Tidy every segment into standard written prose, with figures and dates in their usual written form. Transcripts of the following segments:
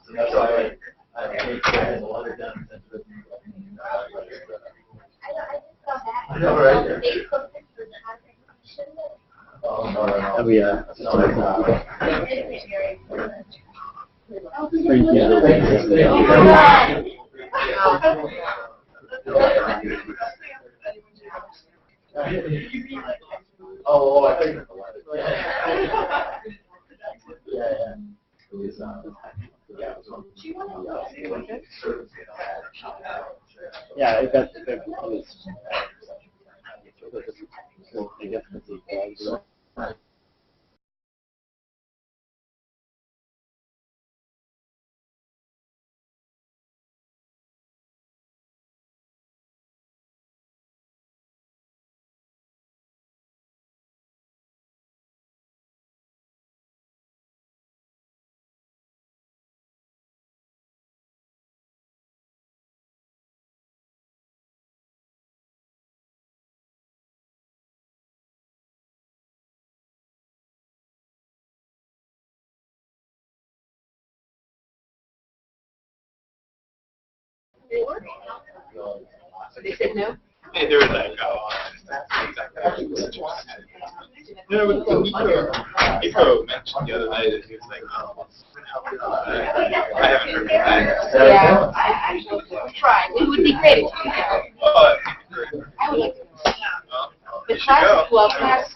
So that's why I think getting a letter done. I know, right? Oh, no. Oh, I think it was, yeah, I guess it's They said no? Hey, there was like, Nico mentioned the other night that he was like, I haven't heard from that. Yeah, I will try. It would be great. I would like to know. The class, well, class.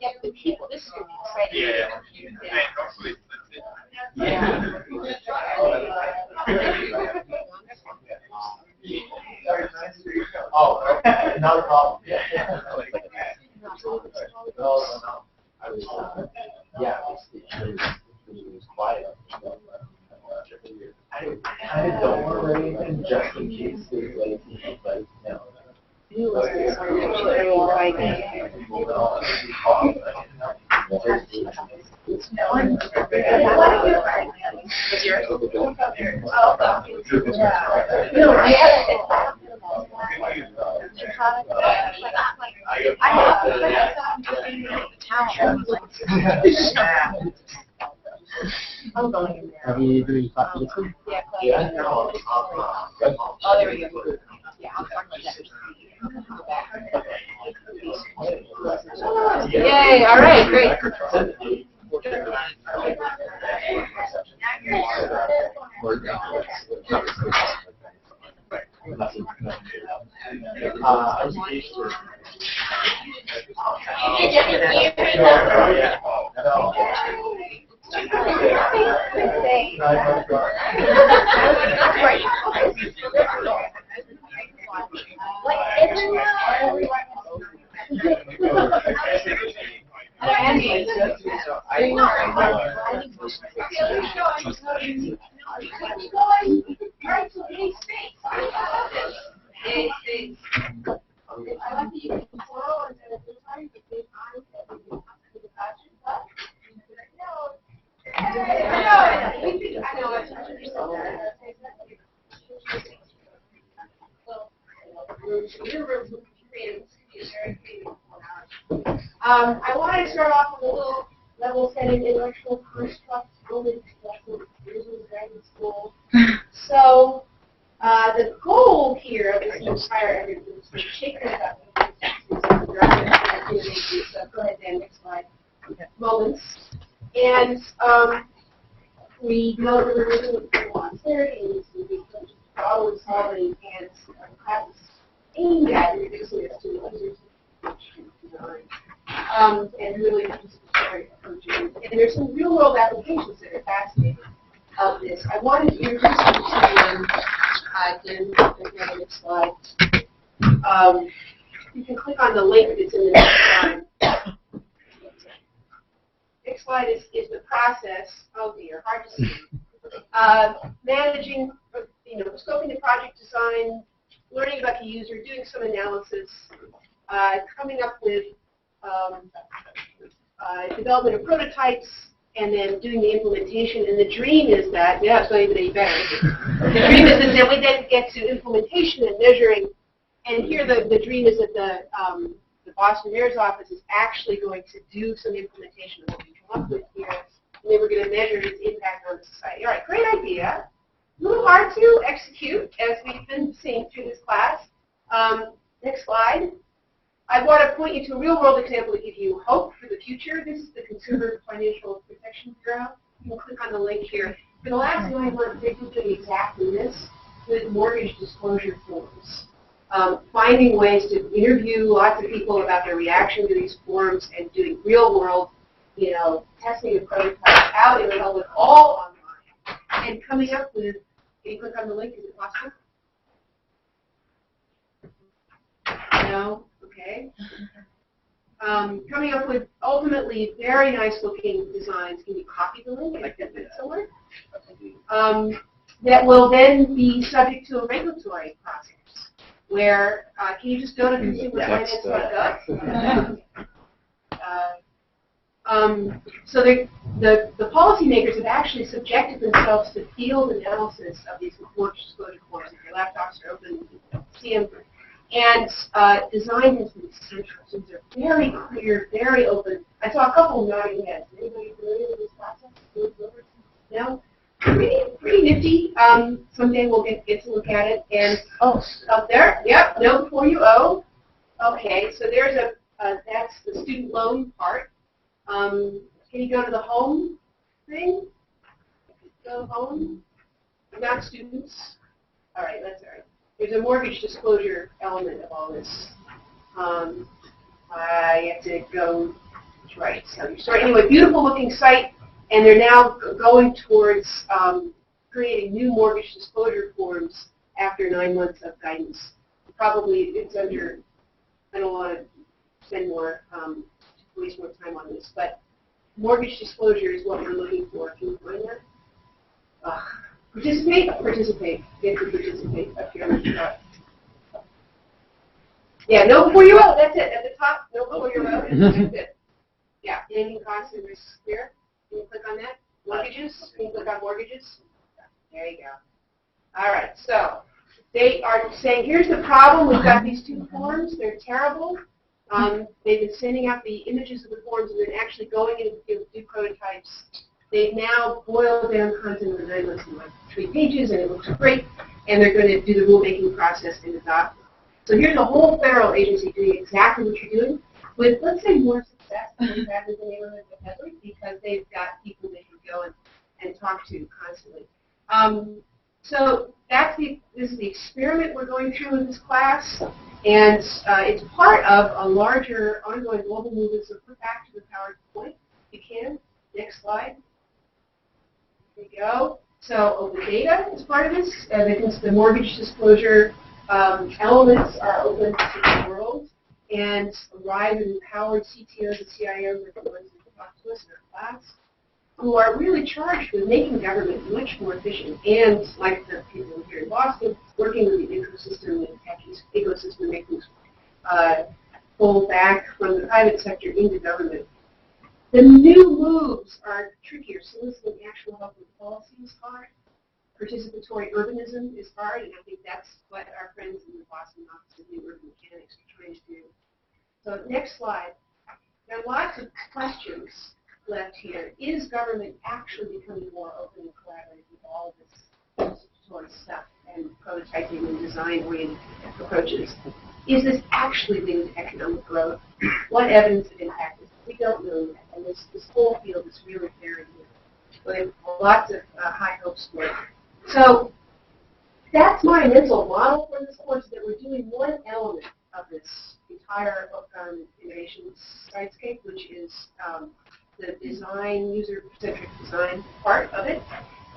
Yeah, the people, this is going to be exciting. Oh, not a problem. Yeah. No. I was, it was quiet. I don't want to raise anything just in case there's like, but no. I'm going in there. Are we doing class? Yeah. Oh, there we go. Yeah, I'll talk about that. Yay, all right, great. I want to start off with a little level-setting intellectual construct building graduate school. So the goal here of this entire effort is to take this up. So go ahead, Dan, next slide. Moments. And we know that we're working with people on theory and problem solving and classes aimed at reducing it to users. And really very approaching. And there's some real world applications that are fascinating of this. I wanted to introduce you to Jim, the next slide. You can click on the link that's in the next slide. Next slide is the process. Oh dear, hard to see. Managing, scoping the project design, learning about the user, doing some analysis, coming up with development of prototypes, and then doing the implementation. And the dream is that, it's not even any better. The dream is that we then get to implementation and measuring. And here the dream is that the Boston Mayor's office is actually going to do some implementation of what we come up with here. measure its impact on society. All right, great idea. A little hard to execute, as we've been seeing through this class. Next slide. I want to point you to a real-world example to give you hope for the future. This is the Consumer Financial Protection Bureau. You can click on the link here. For the last 9 months, they've been doing exactly this with mortgage disclosure forms. Finding ways to interview lots of people about their reaction to these forms and doing real-world, testing of prototypes out in the public, all online, and coming up with. Can you click on the link? Is it possible? No? Okay. Coming up with ultimately very nice looking designs. Can you copy the link? Somewhere? That will then be subject to a regulatory process where, can you just go to consumerfinance.gov? So the policymakers have actually subjected themselves to field analysis of these mortgage disclosure forms. If your laptops are open, you can see them. And design has been central. So they're very clear, very open. I saw a couple of nodding heads. Anybody familiar with this process? No? Pretty nifty. Someday we'll get to look at it. And up there, yep, know before you owe. Okay, so there's that's the student loan part. Can you go to the home thing? Go home. Not students. All right, that's all right. There's a mortgage disclosure element of all this. I have to go right. So anyway, beautiful looking site, and they're now going towards creating new mortgage disclosure forms after 9 months of guidance. Probably it's under. I don't want to spend more, waste more time on this, but mortgage disclosure is what we're looking for. Can you find that? Participate. Get to participate up here. Yeah, know before you owe. That's it. At the top, know before you owe. That's it. Yeah, naming costs and risks here. Can you click on that? Mortgages. Can you click on mortgages? There you go. All right. So they are saying, here's the problem. We've got these 2 forms. They're terrible. They've been sending out the images of the forms and then actually going in and do prototypes. They've now boiled down content of the 9 months in like 3 pages, and it looks great. And they're going to do the rulemaking process and adopt it. So here's a whole federal agency doing exactly what you're doing, with, let's say, more success than we've had with the neighborhood of Headley, because they've got people they can go and talk to constantly. So this is the experiment we're going through in this class, and it's part of a larger ongoing global movement. So put back to the PowerPoint, if you can. Next slide. There you go. So open data is part of this. The mortgage disclosure elements are open to the world, and arrive and empowered CTOs and CIOs are the ones who talk to us in our class, who are really charged with making government much more efficient, and like the people here in Boston, working with the ecosystem, the tech ecosystem, making pull back from the private sector into government. The new moves are trickier. Soliciting actual help with policy is hard. Participatory urbanism is hard, and I think that's what our friends in the Boston Office of New Urban Mechanics are trying to do. So next slide. There are lots of questions left here. Is government actually becoming more open and collaborative with all of this participatory stuff and prototyping and design-oriented approaches? Is this actually leading to economic growth? What evidence of impact is? We don't know yet, and this whole field is really very new. But lots of high hopes for it. So that's my mental model for this course, that we're doing one element of this entire innovation sidescape, which is the design, user-centric design part of it,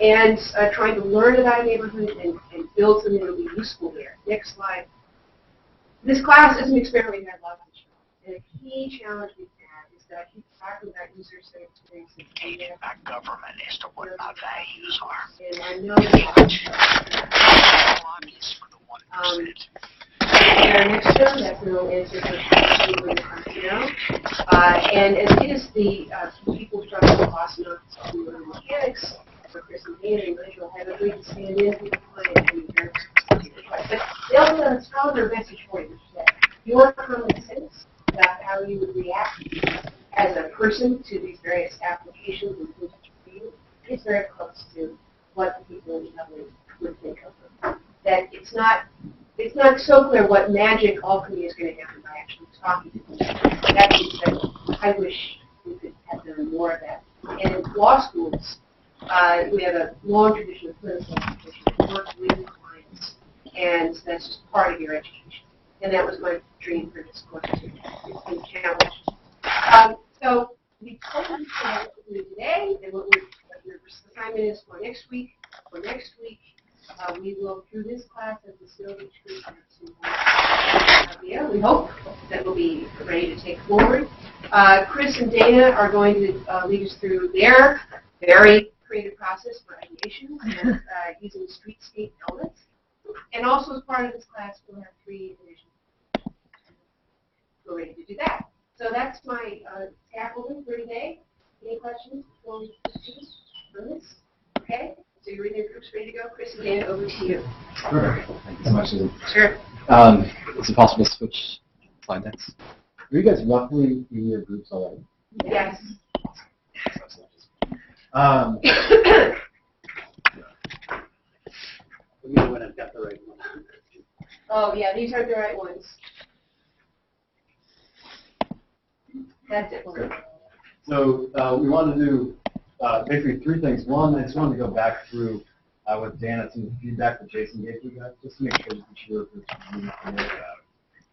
and trying to learn about a neighborhood and build something that will be useful there. Next slide. This class is an experiment we had lots of challenges, and a key challenge we've had is that I keep talking about user-centered experiences. Teaching our government as to what our values are. And I know that Lobbies for the 1%. and our next term, that's no answer to the question, and as it is the people from the Boston Office of New Urban Mechanics, for Chris and Dan and Nigel, have agreed to stand in for the client and their but they also have a stronger message for you today. Your common sense about how you would react as a person to these various applications and things that you do, very close to what the people in Dublin would think of them. That it's not so clear what magic alchemy is going to happen by actually talking to people. That means that I wish we could have done more of that. And in law schools, we have a long tradition of clinical education, work with clients, and that's just part of your education. And that was my dream for this course too. It's been challenged. So we told you what we're doing today and what your assignment is for next week. For next week, we will, through this class, as we still each group, we hope that we'll be ready to take forward. Chris and Dana are going to lead us through their very creative process for ideation and using streetscape elements. And also as part of this class, we'll have 3 divisions. We're ready to do that. So that's my scaffolding for today. Any questions before we proceed on this? Okay. So you're in your groups ready to go. Chris and Dana, over to you. Sure. Thank you so much, Susan. Sure. Is it possible to switch slide decks? Are you guys roughly in your groups already? Yes. When I've got the right one. Oh, yeah, these are the right ones. That's it. So we wanted to do basically 3 things. One, I just wanted to go back through with Dan and some of the feedback that Jason gave you guys, just to make sure that each of you know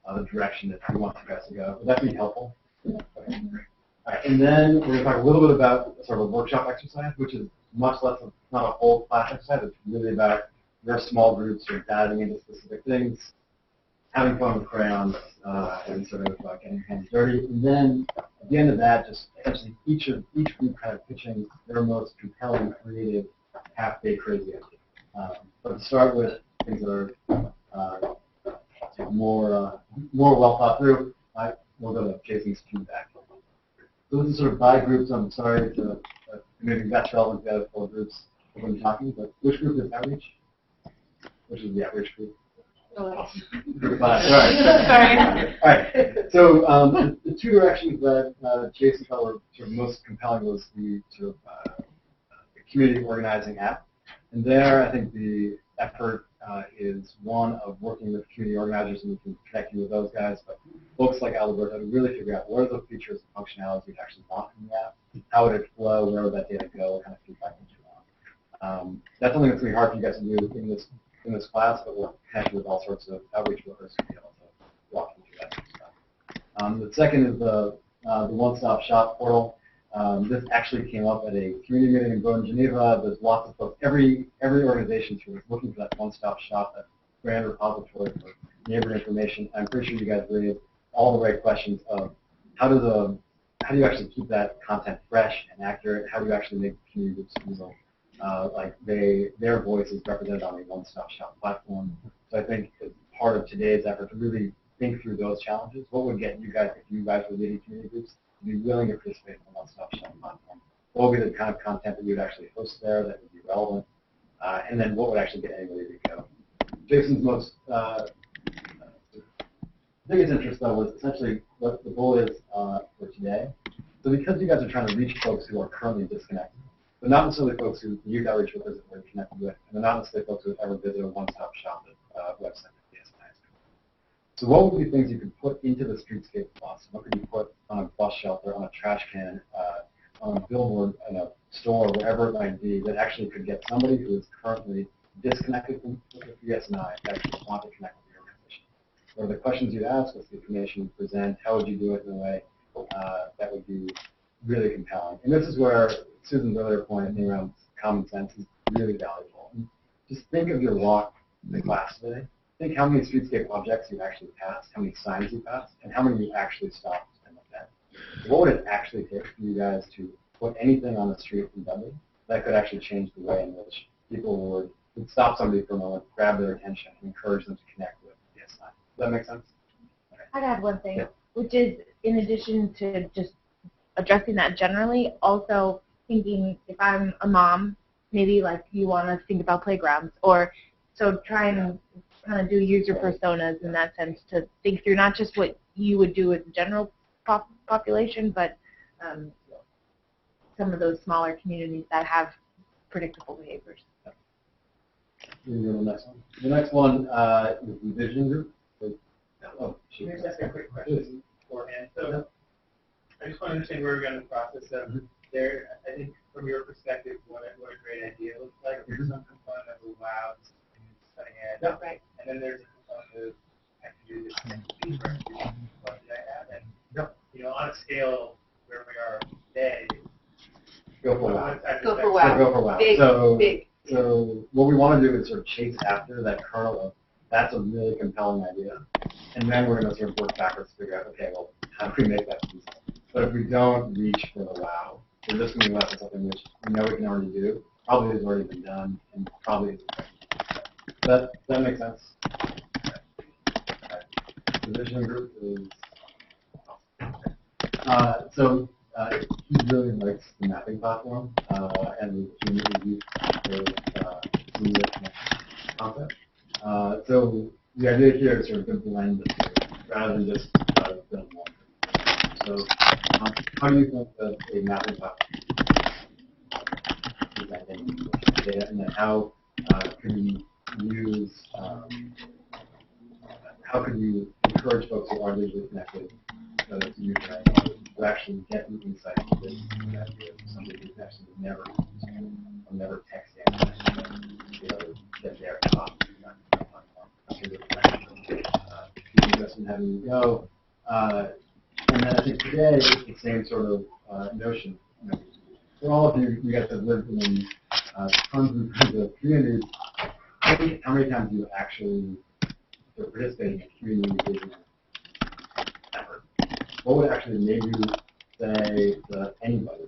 about the direction that we want you guys to go. Would that be helpful? Okay. All right. And then we're going to talk a little bit about sort of a workshop exercise, which is much less of not a whole class exercise. It's really about your small groups, you're diving into specific things, having fun with crayons, and sort of getting your hands dirty. And then at the end of that, just essentially each group kind of pitching their most compelling, creative, half-baked crazy idea. But to start with things that are more well thought through, we'll go to Jason's feedback. So this is sort of by groups. I'm sorry to maybe that's relevant to the other 4 groups when I'm talking, but which group is outreach? Which is the outreach group? Group 5. All right. All right. So the 2 directions that Jason felt were sort of most compelling was the sort of the community organizing app. And there, I think the effort is one of working with community organizers, and we can connect you with those guys. But folks like Alberto to really figure out what are the features and functionalities you'd actually want in the app, how would it flow, where would that data go, what kind of feedback would you want. That's something that's going to be hard for you guys to do in this class, but we'll connect you with all sorts of outreach workers to be able to walk you through that kind of stuff. The second is the one-stop shop portal. This actually came up at a community meeting in Bonn, Geneva. There's lots of folks. Every organization is looking for that one-stop shop, that grand repository for neighborhood information. I'm pretty sure you guys raised all the right questions of how do you actually keep that content fresh and accurate? How do you actually make community groups feel like their voice is represented on a one-stop shop platform? So I think as part of today's effort to really think through those challenges, what would get you guys, if you guys were leading community groups, to be willing to participate in a one-stop shop platform? What would be the kind of content that you would actually host there that would be relevant? And then what would actually get anybody to go? Jason's most biggest interest, though, was essentially what the goal is for today. So because you guys are trying to reach folks who are currently disconnected, but not necessarily folks who the youth outreach workers are connected with, and they're not necessarily folks who have ever visited a one-stop shop website. So what would be things you could put into the streetscape bus? What could you put on a bus shelter, on a trash can, on a billboard, in a store, wherever it might be, that actually could get somebody who is currently disconnected from the BSNI to actually want to connect with your organization? What are the questions you'd ask? What's the information you present? How would you do it in a way that would be really compelling? And this is where Susan's earlier point, I think, around common sense is really valuable. And just think of your walk in the class today. Think how many streetscape objects you actually passed, how many signs you passed, and how many you actually stopped and looked at. What would it actually take for you guys to put anything on the street in Dudley that could actually change the way in which people would stop somebody for a moment, grab their attention, and encourage them to connect with BSNI? Does that make sense? Okay. I'd add one thing, which is in addition to just addressing that generally, also thinking if I'm a mom, maybe like you want to think about playgrounds, or so try and kind of do user personas in that sense to think through not just what you would do with the general population, but some of those smaller communities that have predictable behaviors. You go to the next one. The next one is the vision group. Oh, shoot. Here's just a quick question beforehand. So I just want to understand where we're going in the process of there. I think from your perspective, what a great idea looks like. There's some component of the wow, cutting edge. Yeah. Right. And then there's a component of I can do this next week or what did I have? And you know, on a scale where we are today, Go for wow. Go for wow. Go for wow. Big, so, big. So what we want to do is sort of chase after that kernel of that's a really compelling idea, and then we're going to sort of work backwards to figure out, okay, well, how do we make that feasible? But if we don't reach for the wow, we're just going to go after something which we know we can already do, probably has already been done, and probably is effective. That makes sense? The vision group is he really likes the mapping platform and the community use for senior concept. So the idea here is sort of to blend the two rather than just build one. So how do you think that a mapping platform is presenting data, and then how could you use how could you encourage folks who are digitally connected to use that to actually get the insights of this idea of somebody who's actually never texting, get their thoughts. And having you go, and then I think today it's the same sort of notion. You know, for all of you guys have lived in tons and tons of communities. How many times do you actually participate in a community engagement effort? What would actually make you say to anybody,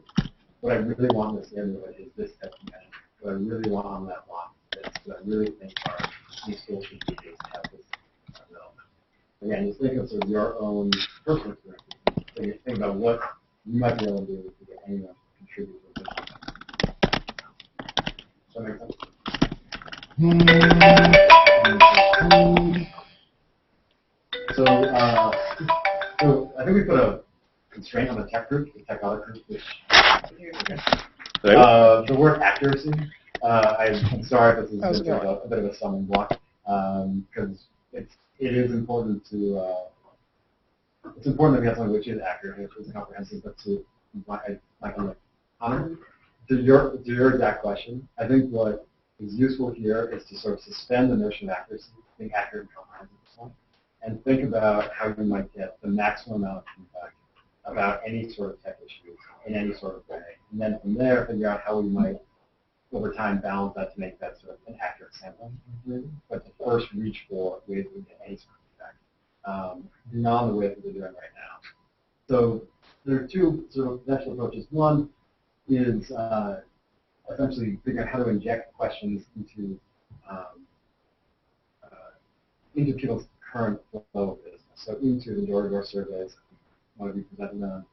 what I really want in this neighborhood is this type of management? What I really want on that lot is this. What I really think are these schools should be able to have this development. Again, you think of sort of your own personal experience. So you think about what you might be able to do to get anyone to contribute to this. Does that make sense? So I think we put a constraint on the tech group, the tech audit group, which the word accuracy. I'm sorry if this is a bit of a stumbling block because it is important to it's important that we have something which is accurate, which is comprehensive, but to your exact question, I think what is useful here is to sort of suspend the notion of accuracy, think accurate and comprehensive, and think about how you might get the maximum amount of feedback about any sort of tech issue in any sort of way. And then from there, figure out how we might, over time, balance that to make that sort of an accurate sampling. But to first reach for ways we get any sort of feedback beyond the way that we're doing right now. So there are two sort of potential approaches. One is essentially figuring out how to inject questions into people's current flow of business. So into the door-to-door surveys, one of you presented on,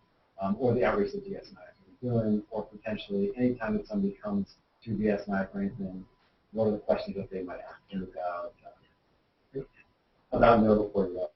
or the outreach that DSNI is doing, or potentially anytime that somebody comes to DSNI for anything, what are the questions that they might ask you about know before you go.